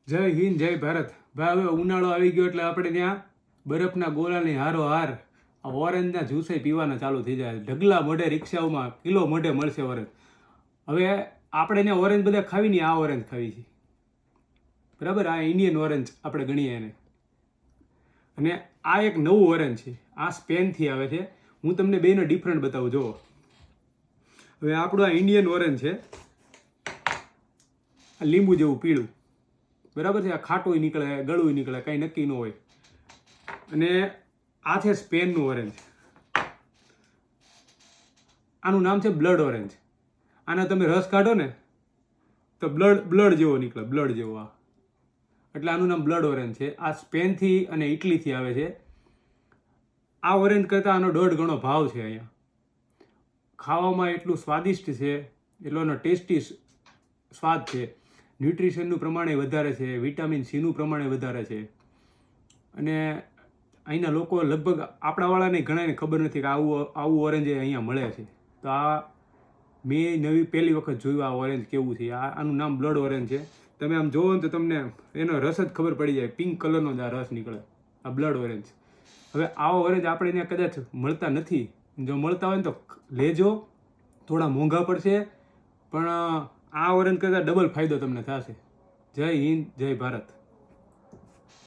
જય હિન્દ જય ભારત. ભાઈ હવે ઉનાળો આવી ગયો એટલે આપણે ત્યાં બરફના ગોળાની હારોહાર આ ઓરેન્જના જ્યુસે પીવાના ચાલુ થઈ જાય. ઢગલા મોઢે રિક્ષાઓમાં કિલો મોઢે મળશે ઓરેન્જ. હવે આપણે ત્યાં ઓરેન્જ બધા ખાવી નહીં, આ ઓરેન્જ ખાવી છે બરાબર. આ ઇન્ડિયન ઓરેન્જ આપણે ગણીએ એને. અને આ એક નવું ઓરેન્જ છે, આ સ્પેનથી આવે છે. હું તમને બેનો ડિફરન્ટ બતાવું. જુઓ, હવે આપણું આ ઇન્ડિયન ઓરેન્જ છે, આ લીંબુ જેવું પીળું બરાબર છે. આ ખાટું નીકળે, ગળું નીકળે, કાંઈ નક્કી ન હોય. અને આ છે સ્પેનનું ઓરેન્જ. આનું નામ છે બ્લડ ઓરેન્જ. આના તમે રસ કાઢો ને તો બ્લડ જેવો નીકળે, બ્લડ જેવો. આ એટલે આનું નામ બ્લડ ઓરેન્જ છે. આ સ્પેનથી અને ઇટલીથી આવે છે. આ ઓરેન્જ કરતાં આનો 1.5 ગણો ભાવ છે અહીંયા. ખાવામાં એટલું સ્વાદિષ્ટ છે, એટલો એનો ટેસ્ટી સ્વાદ છે. ન્યુટ્રિશનનું પ્રમાણ વધારે છે, વિટામિન સીનું પ્રમાણ વધારે છે. અને અહીંના લોકો લગભગ આપણાવાળાને ઘણાને ખબર નથી કે આવું ઓરેન્જ અહીંયા મળે છે. તો આ મેં પહેલી વખત જોયું આ ઓરેન્જ કેવું છે. આનું નામ બ્લડ ઓરેન્જ છે. તમે આમ જોવો ને તો તમને એનો રસ જ ખબર પડી જાય. પિંક કલરનો જ આ રસ નીકળે, આ બ્લડ ઓરેન્જ. હવે આવો ઓરેન્જ આપણે ત્યાં કદાચ મળતા નથી. જો મળતા હોય ને તો લેજો. થોડા મોંઘા પડશે, પણ આ ઓરેન્જ કરતાં ડબલ ફાયદો તમને થશે. જય હિન્દ જય ભારત.